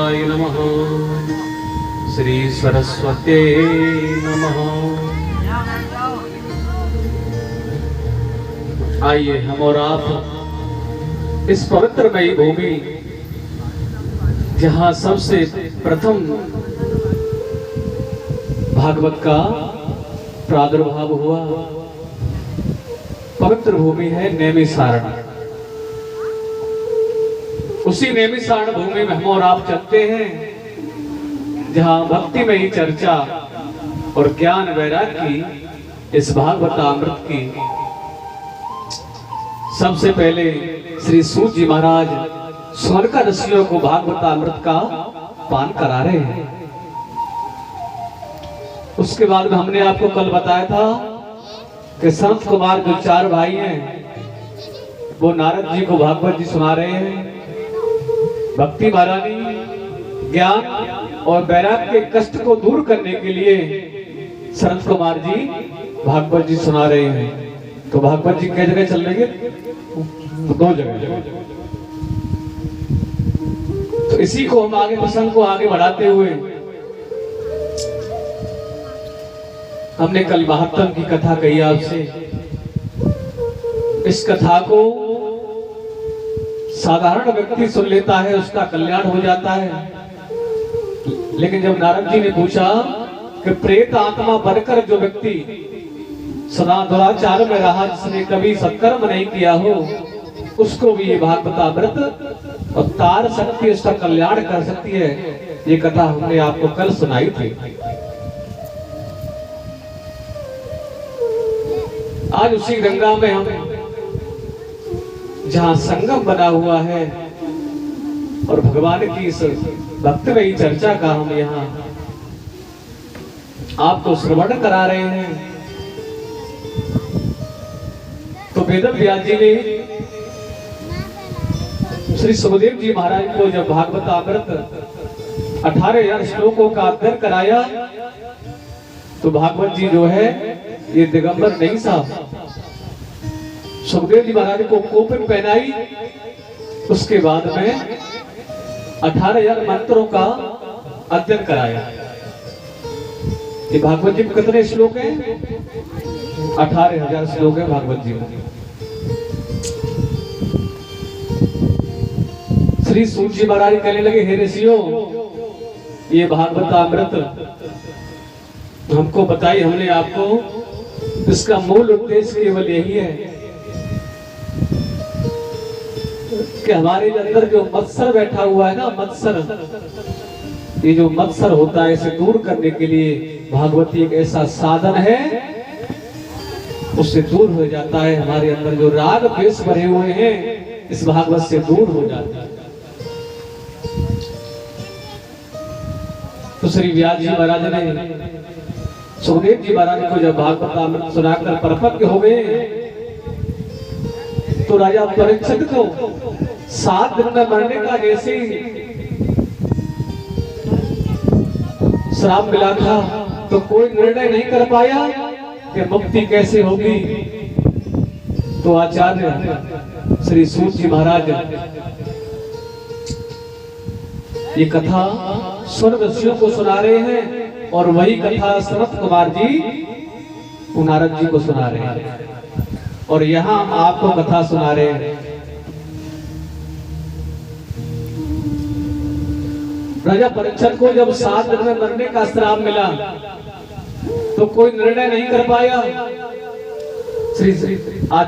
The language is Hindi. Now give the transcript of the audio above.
गणेशाय नमः। श्री सरस्वते नमः। आइए हम और आप इस पवित्रमयी भूमि जहां सबसे प्रथम भागवत का प्रादुर्भाव हुआ, पवित्र भूमि है नैमिषारण्य। उसी नैमिषारण्य भूमि में हम और आप चलते हैं जहां भक्ति में ही चर्चा और ज्ञान वैराग्य की इस भागवतामृत की सबसे पहले श्री सूत जी महाराज स्वर्ग ऋषियों को भागवतामृत का पान करा रहे हैं। उसके बाद में हमने आपको कल बताया था कि संत कुमार जो चार भाई हैं वो नारद जी को भागवत जी सुना रहे हैं। भक्ति महारानी ज्ञान और वैराग्य के कष्ट को दूर करने के लिए संत कुमार जी भागवत जी सुना रहे हैं। तो भागवत जी कई जगह चल रही है, तो दो जगह। तो इसी को हम आगे प्रसंग को आगे बढ़ाते हुए हमने कल महात्म की कथा कही आपसे। इस कथा को साधारण व्यक्ति सुन लेता है, उसका कल्याण हो जाता है। लेकिन जब नारद जी ने पूछा कि प्रेत आत्मा बनकर जो व्यक्ति सदा दुराचार में रहा, जिसने कभी सत्कर्म नहीं किया हो, उसको भी ये भागवतामृत अवतार सकती है, उसका कल्याण कर सकती है। ये कथा हमने आपको कल सुनाई थी। आज उसी गंगा में हम जहां संगम बना हुआ है और भगवान की इस भक्तिमयी चर्चा का हम यहाँ आपको श्रवण करा रहे हैं। तो वेद व्यास जी ने श्री सुखदेव जी महाराज को जब भागवतामृत 18,000 श्लोकों का अध्ययन कराया तो भागवत जी जो है ये दिगंबर नहीं साहब, सुखदेव जी महाराज को कोपिन पहनाई। उसके बाद में 18,000 मंत्रों का अध्ययन कराया। ये भागवत जी में कितने श्लोक हैं? 18,000 श्लोक है भागवत जी में। श्री सूत जी महाराज कहने लगे, हे ऋषियों, ये भागवतामृत हमको बताई, हमने आपको इसका मूल उद्देश्य केवल यही है कि हमारे अंदर जो मत्सर बैठा हुआ है ना, मत्सर, ये जो मत्सर होता है इसे दूर करने के लिए भागवती एक ऐसा साधन है, उससे दूर हो जाता है। हमारे अंदर जो राग द्वेष भरे हुए हैं इस भागवत से दूर हो जाता है। तो श्री व्यास जी महाराज ने सुखदेव जी महाराज को जब भागवतामृत सुनाकर परपक्व हो गए तो राजा परीक्षित को 7 दिन में मरने का जैसे श्राप मिला था तो कोई निर्णय नहीं कर पाया कि मुक्ति कैसे होगी। तो आचार्य श्री सूत जी महाराज ये कथा स्वर्ग ऋषियों को सुना रहे हैं और वही कथा सनत कुमार जी नारद जी को सुना रहे हैं और यहाँ आपको कथा सुना रहे हैं। राजा परीक्षित को जब 7 दिन में मरने का श्राप मिला तो कोई निर्णय नहीं कर पाया। श्री